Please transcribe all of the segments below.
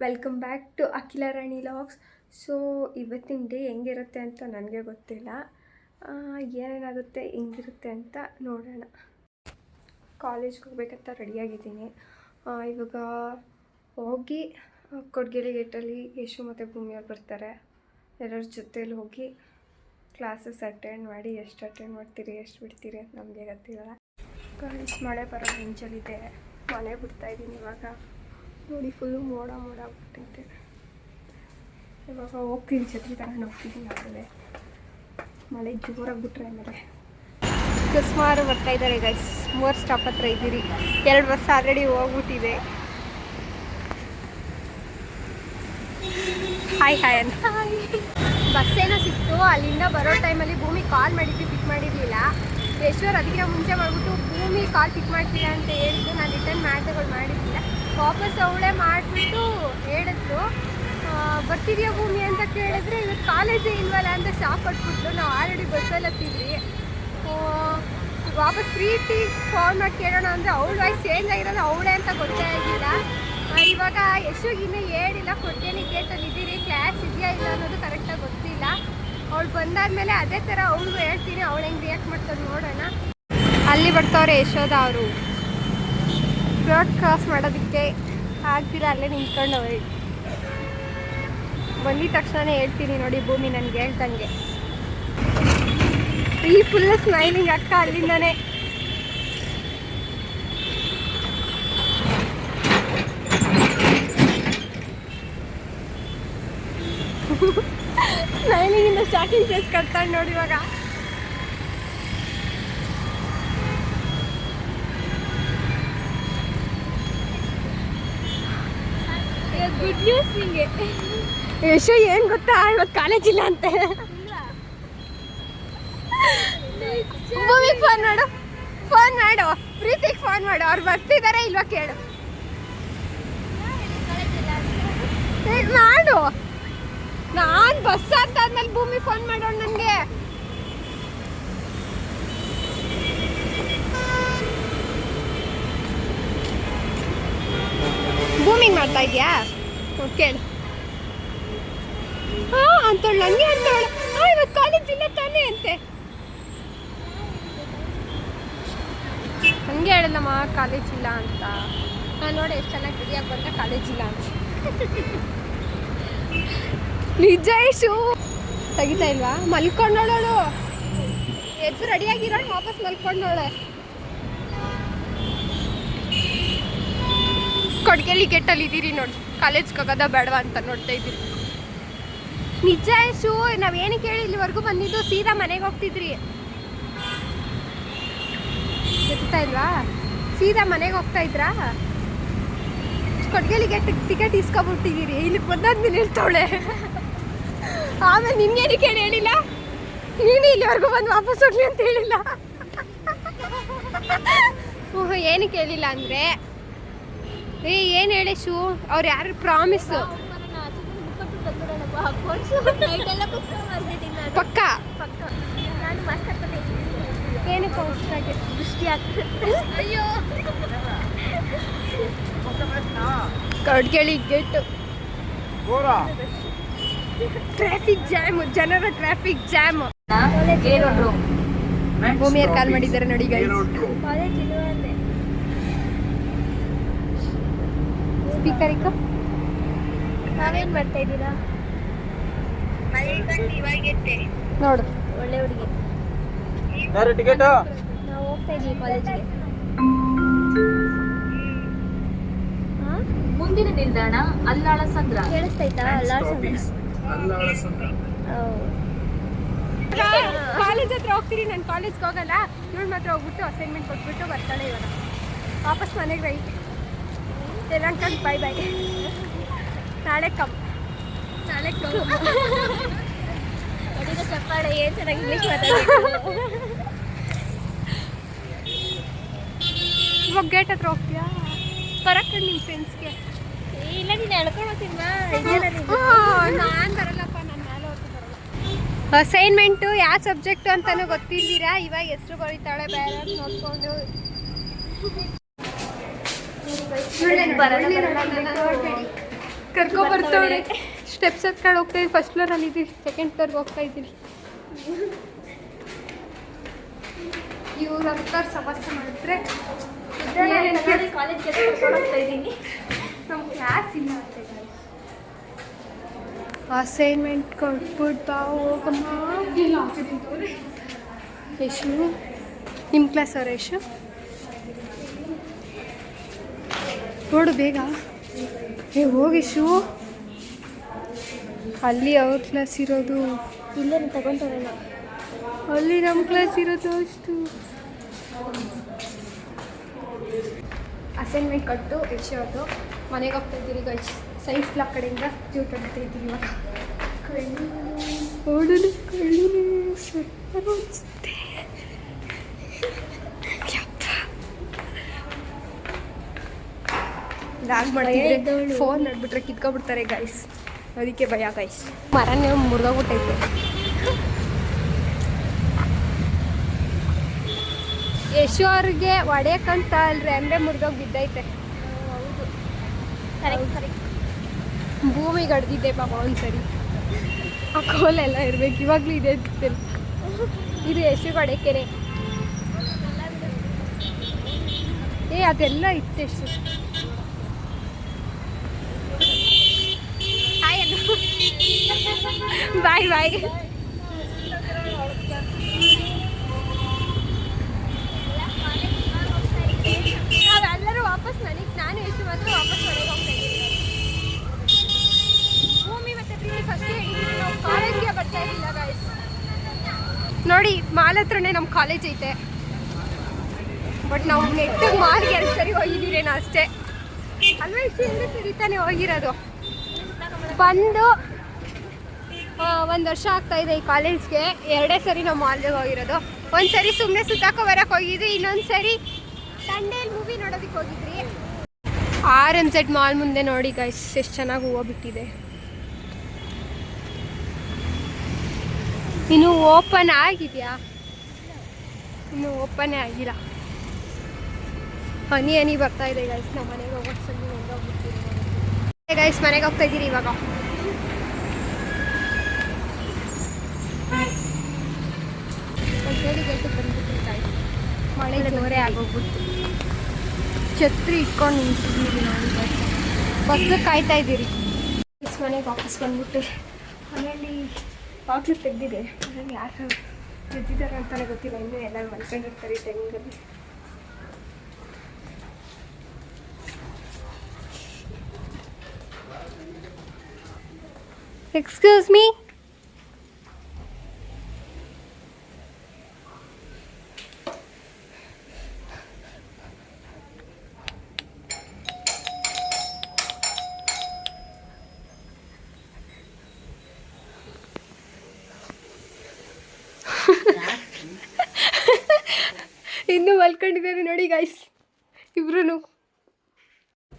Welcome back to ಅಖಿಲ ರಾಣಿ logs. So ಇವತ್ತಿನ day ಹೆಂಗಿರುತ್ತೆ ಅಂತ ನನಗೆ ಗೊತ್ತಿಲ್ಲ, ಏನೇನಾಗುತ್ತೆ ಹೆಂಗಿರುತ್ತೆ ಅಂತ ನೋಡೋಣ. ಕಾಲೇಜ್ಗೆ ಹೋಗ್ಬೇಕಂತ ರೆಡಿಯಾಗಿದ್ದೀನಿ. ಇವಾಗ ಹೋಗಿ ಕೊಡ್ಗೆರೆ ಗೇಟಲ್ಲಿ ಯಶು ಮತ್ತು ಭೂಮಿಯವ್ರು ಬರ್ತಾರೆ. ಎಲ್ಲರ ಜೊತೇಲಿ ಹೋಗಿ ಕ್ಲಾಸಸ್ ಅಟೆಂಡ್ ಮಾಡಿ ಎಷ್ಟು ಅಟೆಂಡ್ ಮಾಡ್ತೀರಿ ಎಷ್ಟು ಬಿಡ್ತೀರಿ ಅಂತ ನಮಗೆ ಗೊತ್ತಿಲ್ಲ. ಕಾಲೇಜ್ ಮಳೆ ಬರೋ ರೇಂಜಲ್ಲಿದೆ. ಮನೆ ಬಿಡ್ತಾಯಿದ್ದೀನಿ ಇವಾಗ. ನೋಡಿ ಫುಲ್ಲು ಮೋಡ ಆಗ್ಬಿಟ್ಟೈತೆ. ಇವಾಗ ಹೋಗ್ತೀನಿ, ಛತ್ರಿ ತಗೊಂಡು ಹೋಗ್ತಿದ್ದೀನಿ. ಆಮೇಲೆ ಮಳೆ ಜೋರಾಗಿ ಬಿಟ್ರೆ ಆಮೇಲೆ ಸುಮಾರು ಬರ್ತಾಯಿದ್ದಾರೆ ಗೈಸ್. 3 ಸ್ಟಾಪ್ ಹತ್ರ ಇದ್ದೀರಿ. 2 ಬಸ್ ಆಲ್ರೆಡಿ ಹೋಗ್ಬಿಟ್ಟಿದೆ. ಹಾಯ್ ಹಾಯ್ ಅಂತ ಬಸ್ ಏನೋ ಸಿಕ್ತು. ಅಲ್ಲಿಂದ ಬರೋ ಟೈಮಲ್ಲಿ ಭೂಮಿ ಕಾಲ್ ಮಾಡಿದ್ವಿ, ಪಿಕ್ ಮಾಡಿರಲಿಲ್ಲ. ಯಶ್ವರ್ ಅದಕ್ಕಿಂತ ಮುಂಚೆ ಮಾಡಿಬಿಟ್ಟು ಭೂಮಿ ಕಾಲ್ ಪಿಕ್ ಮಾಡ್ತೀರಾ ಅಂತ ಹೇಳಿದ್ದು. ನಾನು ರಿಟರ್ನ್ ಮಾಡಿರಲಿಲ್ಲ. ವಾಪಸ್ ಅವಳೇ ಮಾಡಿಬಿಟ್ಟು ಹೇಳಿದ್ರು, ಬರ್ತಿದೆಯಾ ಭೂಮಿ ಅಂತ ಕೇಳಿದ್ರೆ ಇವತ್ತು ಕಾಲೇಜೇ ಇಲ್ವಲ್ಲ ಅಂತ ಶಾಕ್ ಕೊಟ್ಬಿಟ್ಲು. ನಾವು ಆಲ್ರೆಡಿ ಬಸ್ಸಲ್ಲಿ ಹತ್ತಿದ್ವಿ. ವಾಪಸ್ ಪ್ರೀತಿ ಫೋನ್ ಮಾಡಿ ಕೇಳೋಣ ಅಂದರೆ ಅವಳ ವಾಯ್ಸ್ ಚೇಂಜ್ ಆಗಿರೋದು ಅವಳೇ ಅಂತ ಗೊತ್ತೇ ಆಗಿಲ್ಲ. ಇವಾಗ ಯಶೋಗಿನ್ನೂ ಹೇಳಿಲ್ಲ, ಕೊಡ್ಗೇನೆ ಗೇಟಲ್ಲಿ ಇದ್ದೀರಿ, ಕ್ಲಾಸ್ ಇದೆಯಾ ಇಲ್ಲ ಅನ್ನೋದು ಕರೆಕ್ಟಾಗಿ ಗೊತ್ತಿಲ್ಲ. ಅವಳು ಬಂದಾದ್ಮೇಲೆ ಅದೇ ಥರ ಅವಳಿಗೂ ಹೇಳ್ತೀನಿ, ಅವಳು ಹೆಂಗೆ ರಿಯಾಕ್ಟ್ ಮಾಡ್ತಾರೆ ನೋಡೋಣ. ಅಲ್ಲಿ ಬರ್ತಾವ್ರೆ ಯಶೋದ ಅವರು. ರೋಡ್ ಕ್ರಾಸ್ ಮಾಡೋದಕ್ಕೆ ಆಗ್ತಿಲ್ಲ, ಅಲ್ಲೇ ನಿಂತ್ಕೊಂಡವ್ರಿ. ಬಂದಿದ ತಕ್ಷಣ ಹೇಳ್ತೀನಿ ನೋಡಿ ಭೂಮಿ ನನಗೆ ಹೇಳ್ದಂಗೆ. ಈ ಫುಲ್ ಸ್ಮೈಲಿಂಗ್ ಅಕ್ಕ ಅಲ್ಲಿಂದನೇ. ಸ್ಮೈಲಿಂಗಿಂದ ಸ್ಟಾರ್ಟಿಂಗ್ ಫೇಸ್ ಕಟ್ತಾಳೆ ನೋಡಿ ಇವಾಗ. ಗುಡ್ ನ್ಯೂಸ್ ನಿಮಗೆ. ಯಶು ಏನು ಗೊತ್ತಾ, ಇವತ್ತು ಕಾಲೇಜ್ ಇಲ್ಲ ಅಂತೆ. ಭೂಮಿಗೆ ಫೋನ್ ಮಾಡು, ಪ್ರೀತಿಗೆ ಫೋನ್ ಮಾಡು, ಅವ್ರು ಬರ್ತಿದ್ದಾರೆ ಇಲ್ವಾ ಕೇಳು. ಮಾಡು, ನಾನು ಬಸ್ ಆದ್ಮೇಲೆ ಭೂಮಿ ಫೋನ್ ಮಾಡೋಣ ನನಗೆ. ಭೂಮಿಗೆ ಮಾಡ್ತಾ ಇದೆಯಾ ಕೇಳು. ಅಂತೇಳಿ ನನಗೆ ಅಂತೇಳು, ಇವತ್ತು ಕಾಲೇಜ್ ಇಲ್ಲ ತಾನೇ ಅಂತೆ. ಹಂಗೆ ಹೇಳಲ್ಲಮ್ಮ ಕಾಲೇಜ್ ಇಲ್ಲ ಅಂತ. ನಾನು ನೋಡಿ ಎಷ್ಟು ಚೆನ್ನಾಗಿ ರೆಡಿಯಾಗಿ ಬಂದರೆ ಕಾಲೇಜ್ ಇಲ್ಲ ಅಂತ. ನಿಜ ಯಶು ತೆಗಿತಾ ಇಲ್ವಾ? ಮಲ್ಕೊಂಡೋಳು, ಎದ್ದು ರೆಡಿಯಾಗಿರೋಳು ವಾಪಸ್ ಮಲ್ಕೊಂಡೋಳೆ. ಕೊಡ್ಗೆಲಿ ಗೇಟಲ್ಲಿ ಇದ್ದೀರಿ ನೋಡಿ, ಕಾಲೇಜ್ಗೆ ಹೋಗೋದ ಬೇಡವಾ ಅಂತ ನೋಡ್ತಾ ಇದ್ದೀರಿ. ನಿಜ ಯಶು, ನಾವೇನಕ್ಕೆ ಹೇಳಿ ಇಲ್ಲಿವರೆಗೂ ಬಂದಿದ್ದು, ಸೀದಾ ಮನೆಗೆ ಹೋಗ್ತಿದ್ರಿ. ಗೊತ್ತಾ ಇಲ್ವಾ? ಸೀದಾ ಮನೆಗೆ ಹೋಗ್ತಾ ಇದ್ರಾ? ಕೊಡ್ಗೆಲಿ ಗೇಟ್ ಟಿಕೆಟ್ ಇಸ್ಕೊಬಿಟ್ಟಿದ್ದೀರಿ. ಇಲ್ಲಿಗೆ ಬಂದಾದ್ಮೇಲೆ ಹೇಳ್ತಾವಳೆ. ಆಮೇಲೆ ನಿನ್ಗೇನಕ್ಕೆ ಹೇಳಿಲ್ಲ, ನೀನು ಇಲ್ಲಿವರೆಗೂ ಬಂದು ವಾಪಸ್ ಹೋಗ್ಲಿ ಅಂತ ಹೇಳಿಲ್ಲ. ಏನಕ್ಕೆ ಹೇಳಿಲ್ಲ ಅಂದರೆ, ಏನು ಹೇಳಿ ಶೂ, ಅವ್ರು ಯಾರು ಪ್ರಾಮಿಸು ಪಕ್ಕ ಏನಕ್ಕೆ ಹೊಸ್ದಾಗಿ ದೃಷ್ಟಿ ಆಗ್ತದೆ. ಅಯ್ಯೋ ಕೊಡ್ಗೆಳಿ ಗೇಟು ಟ್ರಾಫಿಕ್ ಜಾಮ್, ಜನರ ಟ್ರಾಫಿಕ್ ಜಾಮ್. ಭೂಮಿಯರ್ ಕಾಲ್ ಮಾಡಿದ್ದಾರೆ ನೋಡಿ ಗೈಸ್. ಸ್ಪೀಕರ್ ಇಕ್ಕ. ನಾವೇನು ಮಾಡ್ತಾ ಇದ್ದೀರಾ ನೋಡು, ಒಳ್ಳೆ ಹುಡುಗಿ. ನಾವು ಹೋಗ್ತಾ ಇದ್ದೀವಿ ಕಾಲೇಜಿಗೆ. ಮುಂದಿನ ನಿಲ್ದಾಣ ಅಲ್ಲಾಳ ಸಂದ್ರ. ಕೇಳಿಸ್ತೈತಾ? ಅಲ್ಲಾಳ ಸಂದ್ರ. ಕಾಲೇಜ್ ಹತ್ರ ಹೋಗ್ತೀರಿ, ನಾನು ಕಾಲೇಜ್ಗೆ ಹೋಗಲ್ಲ. ಇವಳು ಮಾತ್ರ ಹೋಗ್ಬಿಟ್ಟು ಅಸೈನ್ಮೆಂಟ್ ಕೊಟ್ಬಿಟ್ಟು ಬರ್ತಾಳೆ. ಇವಾಗ ವಾಪಸ್ ಮನೆಗೆ ರೈಟ್. ತೆಲಂಗಾಣ ಬಾಯ್ ಬಾಯ್. ನಾಳೆ ಕಮ್ ಚಪ್ಪಾಳೆ. ಏನು ಚೆನ್ನಾಗಿ ಇಂಗ್ಲೀಷ್ ಮಾತಾಡಬೇಕು. ಇವಾಗ ಗೇಟ್ ಹತ್ರ ಹೋಗ್ತೀಯಾ? ಬರಕ್ಕೆ ನಿಮ್ಮ ಫ್ರೆಂಡ್ಸ್ಗೆ. ಇಲ್ಲ, ನೀನು ಹೇಳ್ಕೊಂಡು ಹೋಗ್ತೀನಿ. ನಾನು ಬರಲ್ಲಪ್ಪ, ನಾನು ಮೇಲೆ ಹೊತ್ತು ಬರಲ್ಲ. ಅಸೈನ್ಮೆಂಟು ಯಾವ ಸಬ್ಜೆಕ್ಟು ಅಂತಲೂ ಗೊತ್ತಿದ್ದೀರಾ. ಇವಾಗ ಹೆಸರು ಬರೀತಾಳೆ ಬೇರೆ ನೋಡ್ಕೊಂಡು. ಕರ್ಕೊಬರ್ತಾವ್ರೆ. ಸ್ಟೆಪ್ಸ್ ಹತ್ಕೊಂಡು ಹೋಗ್ತಾ ಇದ್ದೀವಿ. ಫಸ್ಟ್ ಫ್ಲೋರಲ್ಲಿ ಇದ್ದೀವಿ, ಸೆಕೆಂಡ್ ಫ್ಲೋರ್ಗೆ ಹೋಗ್ತಾ ಇದ್ದೀವಿ. ಇವ್ರ ಅಂತಾರೆ ಸಮಸ್ಯೆ ಮಾಡಿದ್ರೆ ಕಾಲೇಜ್ಗೆ ಹೋಗ್ತಾ ಇದ್ದೀನಿ. ನಮ್ಮ ಕ್ಲಾಸ್ ಇಲ್ಲ ಅಂತ ಅಸೈನ್ಮೆಂಟ್ ಕೊಟ್ಬಿಟ್ಟು ಹೋಗಮ್ಮ. ಯಶು ನಿಮ್ಮ ಕ್ಲಾಸ್ ಅವ್ರ ಯಶು ನೋಡು ಬೇಗ. ಹೋಗಿ ಯಶು, ಅಲ್ಲಿ ಅವ್ರ ಕ್ಲಾಸ್ ಇರೋದು, ಇಲ್ಲೇ ತಗೊಂತಾರೆ. ಅಲ್ಲಿ ನಮ್ಮ ಕ್ಲಾಸ್ ಇರೋದು. ಅಷ್ಟು ಅಸೈನ್ಮೆಂಟ್ ಕೊಟ್ಟು ಯಶು ಅದು ಮನೆಗೆ ಹೋಗ್ತಾ ಇದ್ದೀರಿ ಗೈಸ್. ಸೈನ್ಸ್ ಬ್ಲಾಕ್ ಕಡೆಯಿಂದ ಜೂಟ್ ಹೊಡಿತಾ ಇದ್ದೀವಿ ಇವಾಗ. ಓಡಲು ಕಳ್ಳು ಸ್ವಲ್ಪ ಅನಿಸುತ್ತೆ. ಲಾಗ್ ಮಾಡಿದ್ರೆ ಫೋನ್ ನೋಡ್ಬಿಟ್ರೆ ಕಿತ್ಕೊಬಿಡ್ತಾರೆ ಗೈಸ್, ಅದಕ್ಕೆ ಭಯ ಗೈಸ್. ಮರನೇ ಮುರಿದೋಗ್ಬಿಟ್ಟೈತೆ. ಯಶು ಅವ್ರಿಗೆ ಹೊಡೆಯಕ್ಕಂತ ಅಲ್ರಿ, ಅಂದರೆ ಮುರಿದೋಗಿ ಬಿದ್ದೈತೆ. ಭೂಮಿಗೆ ಅಡ್ದಿದ್ದೆ ಪಾಪ ಒಂದ್ಸರಿ. ಆ ಕೋಲೆಲ್ಲ ಇರ್ಬೇಕು, ಇವಾಗಲೂ ಇದೆ ಗೊತ್ತಿಲ್ಲ. ಇದು ಯಶು ಹೊಡೆಕೆರೆ. ಅದೆಲ್ಲ ಇತ್ತು ಯಶು. ಬಾಯ್ ಬಾಯ್. ನಾವೆಲ್ಲರೂ ವಾಪಸ್ ನಾನು ಎಷ್ಟು ಮಾತ್ರ ವಾಪಸ್ ಮನೆಗೆ ಹೋಗ್ತಾ ಇದ್ದೀವಿ. ಭೂಮಿ ಮತ್ತೆ ಪ್ರೀತಿ ಫಸ್ಟ್ ನಾವು ಕಾಲೇಜ್ಗೆ ಬರ್ತಾ ಇರಲಿಲ್ಲ ಗಾಯ್ಸ್. ನೋಡಿ ಮಾಲ್ ಹತ್ರನೇ ನಮ್ಮ ಕಾಲೇಜ್ ಐತೆ, ಬಟ್ ನಾವು ನೆಟ್ಟಿಗೆ ಮಾಲ್ಗೆ 2 ಸರಿ ಹೋಗಿದ್ದೀರೇನೋ ಅಷ್ಟೇ ಅಲ್ವಾ. ಇಷ್ಟು ಹಿಂದೆ ಸರಿತಾನೆ ಹೋಗಿರೋದು. ಬಂದು 1 ವರ್ಷ ಆಗ್ತಾ ಇದೆ ಈ ಕಾಲೇಜ್ಗೆ. 2 ಸರಿ ನಾವು ಮಾಲ್ಗೆ ಹೋಗಿರೋದು. ಒಂದು ಸರಿ ಸುಮ್ಮನೆ ಸುತ್ತಾಕೋ ಬರೋಕ್ಕೆ ಹೋಗಿದ್ವಿ, ಇನ್ನೊಂದು ಸರಿ ಸಂಡೇಲಿ ಮೂವಿ ನೋಡೋದಕ್ಕೆ ಹೋಗಿದ್ರಿ. RMZ ಮಾಲ್ ಮುಂದೆ ನೋಡಿ ಗೈಸ್ ಎಷ್ಟು ಚೆನ್ನಾಗಿ ಹೂವು ಬಿಟ್ಟಿದೆ. ಇನ್ನು ಓಪನ್ ಆಗಿದೆಯಾ? ಇನ್ನು ಓಪನ್ನೇ ಆಗಿಲ್ಲ. ಹನಿ ಬರ್ತಾ ಇದೆ ಗೈಸ್. ನಮ್ಮ ಮನೆಗೆ ಹೋಗೋಷ್ಟಲ್ಲಿ ಹೋಗ್ಬಿಡ್ತೀವಿ ಗೈಸ್. ಮನೆಗೆ ಹೋಗ್ತಾ ಇದ್ದೀರಿ ಇವಾಗ. ಬಂದ್ಬಿಟ್ರಿ ಗೈಸ್, ಮಳೆ ಜೋರೇ ಆಗೋಗ್ಬಿಟ್ಟು. ಛತ್ರಿ ಇಟ್ಕೊಂಡು ನಿಂತಿದ್ದೀರಿ ನೋಡಿ ಗೈಸ್. ಬಸ್ಸು ಕಾಯ್ತಾ ಇದ್ದೀರಿ. ಮನೆಗೆ ವಾಪಸ್ ಬಂದ್ಬಿಟ್ಟು ಮನೆಯಲ್ಲಿ ಬಾಕ್ಲು ತೆಗೆದಿದೆ. ಮನೇಲಿ ಯಾರು ತೆಗೆದಿದ್ದಾರೆ ಅಂತಲೇ ಗೊತ್ತಿಲ್ಲ. ಇನ್ನೂ ಎಲ್ಲರೂ ಮಲ್ಕೊಂಡಿರ್ತಾರೆ ಈ ಟೈಮಿಂಗಲ್ಲಿ. Excuse me. ಇನ್ನೂ ಮಲ್ಕೊಂಡಿದ್ದಾರೆ ನೋಡಿ ಗೈಸ್ ಇಬ್ರು.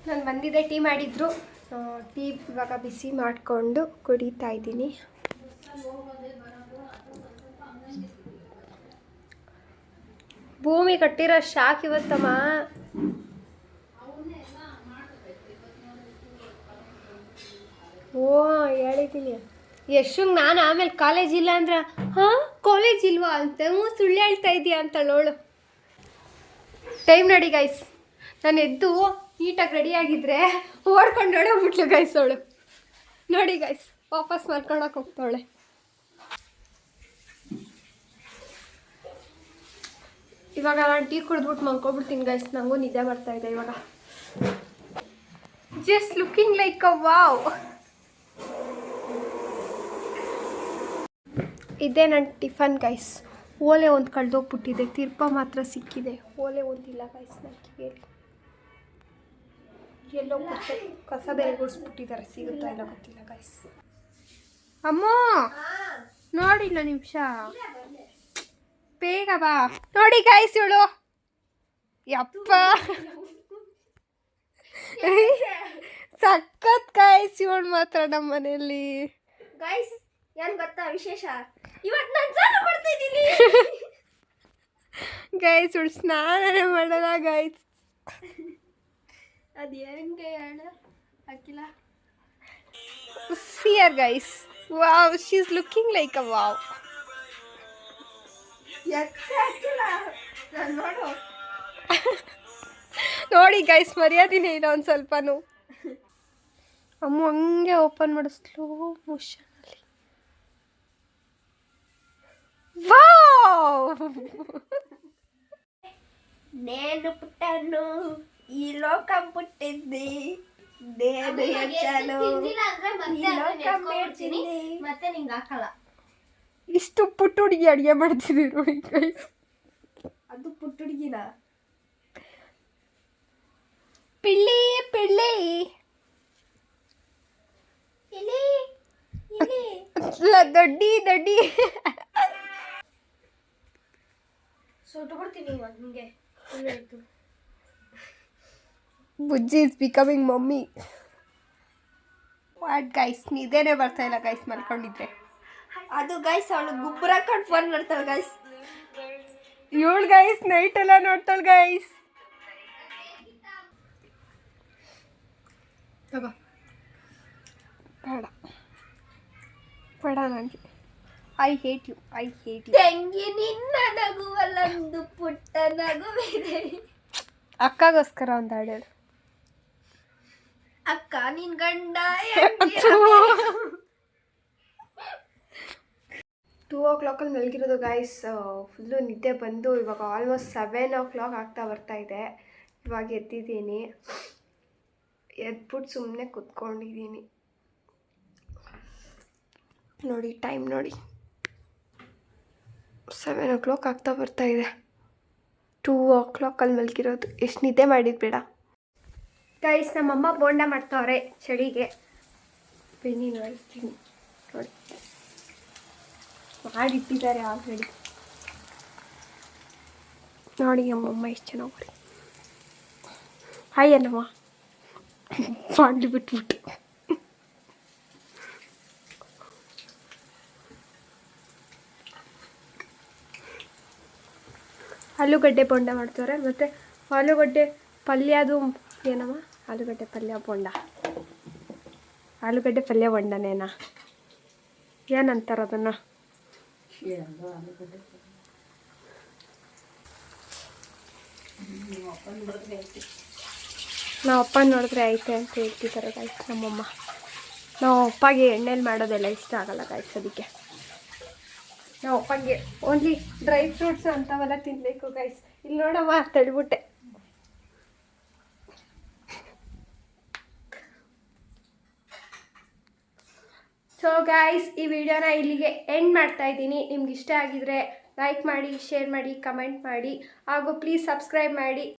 ನಾನು ಬಂದಿದ್ದೆ, ಟೀ ಮಾಡಿದ್ರು. ಟೀ ಇವಾಗ ಬಿಸಿ ಮಾಡಿಕೊಂಡು ಕುಡಿತಾ ಇದ್ದೀನಿ. ಭೂಮಿ ಕಟ್ಟಿರೋ ಶಾಕ್ ಇವತ್ತಮ್ಮ. ಓ ಹೇಳಿದ್ದೀನಿ ಯಶುಂಗೆ. ನಾನು ಆಮೇಲೆ ಕಾಲೇಜ್ ಇಲ್ಲ ಅಂದ್ರೆ ಹಾಂ ಕಾಲೇಜ್ ಇಲ್ವಾ ಅಂತ, ಸುಳ್ಳು ಹೇಳ್ತಾ ಇದೀಯಾ ಅಂತಳೋಳು. ಟೈಮ್ ನೋಡಿ ಗೈಸ್. ನಾನು ಎದ್ದು ನೀಟಾಗಿ ರೆಡಿಯಾಗಿದ್ದರೆ ಓಡ್ಕೊಂಡು ಓಡೋಗ್ಬಿಟ್ಲು ಗೈಸ್ ಅವಳು. ನೋಡಿ ಗೈಸ್ ವಾಪಸ್ ಮಲ್ಕೊಳಕ್ಕೆ ಹೋಗ್ತಾವಳೆ. ಇವಾಗ ನಾನು ಟೀ ಕುಡಿದ್ಬಿಟ್ಟು ಮಲ್ಕೊಬಿಡ್ತೀನಿ ಗೈಸ್. ನನಗೂ ನಿದ್ದೆ ಬರ್ತಾಯಿದೆ ಇವಾಗ. Just looking like a wow. ಇದೇ ನನ್ನ ಟಿಫನ್ ಗೈಸ್. ಓಲೆ ಒಂದು ಕಳೆದೋಗ್ಬಿಟ್ಟಿದೆ, ತಿರ್ಪ ಮಾತ್ರ ಸಿಕ್ಕಿದೆ. ಓಲೆ ಒಂದಿಲ್ಲ ಗೈಸ್. ನನಗೆ ಎಲ್ಲೋ ಕಸ ಬೇರೆ ಗುಡಿಸ್ಬಿಟ್ಟಿದ್ದಾರೆ, ಸಿಗುತ್ತಾ ಇಲ್ಲ ಗೊತ್ತಿಲ್ಲ ಗೈಸ್. ಅಮ್ಮ ನೋಡಿಲ್ಲ ನಿಮಿಷ, ಬೇಗ ಬಾ. ನೋಡಿ ಗೈಸ್ ಇವಳು, ಯಪ್ಪ ಸಖತ್ ಗೈಸ್ ಇವಳು ಮಾತ್ರ ನಮ್ಮ ಮನೆಯಲ್ಲಿ. ಗೈಸ್ ಏನ್ ಗೊತ್ತಾ ವಿಶೇಷ, ಇವತ್ತು ನಾನು ಸ್ನಾನ ಮಾಡ್ತಾ ಇದ್ದೀನಿ ಗೈಸ್. ಇವಳು ಸ್ನಾನನೇ ಮಾಡಲ್ಲ ಗೈಸ್. ಅದೇನಂಗೆ ಹೇಳ ಅಕ್ಕಿಲ್ಲ. Here guys. Wow, she is looking like a wow. ನೋಡು ನೋಡಿ ಗೈಸ್, ಮರ್ಯಾದಿನೇ ಇಲ್ಲ ಒಂದು ಸ್ವಲ್ಪನೂ. ಅಮ್ಮ ಹಂಗೆ ಓಪನ್ ಮಾಡು ಸ್ಲೋ ಮೋಷನಲ್ಲಿ. ವಾವ್, నేను పుట్టాను ఈ లోకం పుట్టింది నేను ಹೆಚ್ಚಾನು ಈ ಲೋಕಂ ಬೆಳೆಸಿನಿ ಮತ್ತೆ ನಿಂಗೆ ಹಾಕಲ್ಲ. ಇಷ್ಟು ಪುಟ್ಟ ಹುಡುಗಿ ಅಡುಗೆ ಮಾಡ್ತಿದ್ದೀವಿ ನೋಡಿ ಗೈಸ್. ಅದು ಪುಟ್ಟ ಹುಡುಗಿನ ಪಿಳ್ಳಿ ಪಿಳ್ಳಿ ಇಲ್ಲಿ ಇಲ್ಲಿ ದೊಡ್ಡಿ ದೊಡ್ಡಿ. ಸುಟ್ಟು ಬಿಡ್ತೀನಿ ಇವಾಗ ನಿಂಗೆ. Bujji is becoming mummy. What guys, ನಿದ್ದೆನೇ ಬರ್ತಾ ಇಲ್ಲ ಗೈಸ್ ಮಲ್ಕೊಂಡಿದ್ರೆ. ಅದು ಗೈಸ್ ಅವಳು ಗುಬ್ಬರ ಹಾಕೊಂಡು ಫೋನ್ ಮಾಡ್ತಾಳೆ ಗೈಸ್. ಇವಳು ಗೈಸ್ ನೈಟ್ ಎಲ್ಲ ನೋಡ್ತಾಳೆ ಗೈಸ್. ತಗೋ, ಬೇಡ ಬೇಡ ನನಗೆ. I hate you, I hate you. ತಂಗಿ ನಿನ್ನ ನಗುವಲ್ಲೊಂದು ಪುಟ್ಟ ನಗುವಿದೆ. ಅಕ್ಕಗೋಸ್ಕರ ಒಂದು ಹಾಡು ಹೇಳು. ಅಕ್ಕ ನಿನ್ ಗಂಡ 2:00 ಮಲಗಿರೋದು ಗೈಸ್. ಫುಲ್ಲು ನಿದ್ದೆ ಬಂದು ಇವಾಗ ಆಲ್ಮೋಸ್ಟ್ 7:00 ಆಗ್ತಾ ಬರ್ತಾ ಇದೆ. ಇವಾಗ ಎದ್ದಿದ್ದೀನಿ, ಎದ್ಬಿಟ್ಟು ಸುಮ್ಮನೆ ಕುತ್ಕೊಂಡಿದ್ದೀನಿ. ನೋಡಿ ಟೈಮ್ ನೋಡಿ, 7:00 ಆಗ್ತಾ ಬರ್ತಾ ಇದೆ. 2:00 ಮಲಗಿರೋದು. ಎಷ್ಟು ನಿದ್ದೆ ಮಾಡಿದ್ದು ಬೇಡ ಗೈಸ್. ನಮ್ಮಮ್ಮ ಬೋಂಡ ಮಾಡ್ತಾವ್ರೆ ಚಳಿಗೆ. ಬೆನ್ನಿ ನೋಡಿಸ್ತೀನಿ ನೋಡಿ, ಮಾಡಿಟ್ಟಿದ್ದಾರೆ ಆಲ್ರೆಡಿ. ನೋಡಿ ನಮ್ಮಮ್ಮ ಎಷ್ಟು ಚೆನ್ನಾಗಿ ಮಾಡಿ. ಹಾಯ್ ಅನ್ನಮ್ಮ ಮಾಡಿ ಬಿಟ್ಬಿಟ್ಟು. ಆಲೂಗಡ್ಡೆ ಬೋಂಡ ಮಾಡ್ತಾರೆ, ಮತ್ತು ಆಲೂಗಡ್ಡೆ ಪಲ್ಯದು ಏನಮ್ಮ, ಆಲೂಗಡ್ಡೆ ಪಲ್ಯ ಬೋಂಡ, ಆಲೂಗಡ್ಡೆ ಪಲ್ಯ ಬೋಂಡನೇನಾ ಏನಂತಾರೆ ಅದನ್ನು? ನಾವು ಅಪ್ಪ ನೋಡಿದ್ರೆ ಐತೆ ಅಂತ ಹೇಳ್ತಿದ್ದಾರೆ ಗಾಯ್ಸ್ ನಮ್ಮಮ್ಮ. ನಾವು ಅಪ್ಪಗೆ ಎಣ್ಣೆಲಿ ಮಾಡೋದೆಲ್ಲ ಇಷ್ಟ ಆಗಲ್ಲ ಗಾಯ್ಸ್, ಅದಕ್ಕೆ ನಾವು ಅಪ್ಪಗೆ ಓನ್ಲಿ ಡ್ರೈ ಫ್ರೂಟ್ಸ್ ಅಂಥವೆಲ್ಲ ತಿನ್ನಬೇಕು ಗೈಸ್. ಇಲ್ಲಿ ನೋಡಮ್ಮ ತಳ್ಬಿಟ್ಟೆ. ಸೊ ಗೈಸ್, ಈ ವಿಡಿಯೋನ ಇಲ್ಲಿಗೆ ಎಂಡ್ ಮಾಡ್ತಾ ಇದ್ದೀನಿ. ನಿಮ್ಗೆ ಇಷ್ಟ ಆಗಿದ್ರೆ ಲೈಕ್ ಮಾಡಿ, ಶೇರ್ ಮಾಡಿ, ಕಮೆಂಟ್ ಮಾಡಿ, ಹಾಗೂ ಪ್ಲೀಸ್ ಸಬ್ಸ್ಕ್ರೈಬ್ ಮಾಡಿ.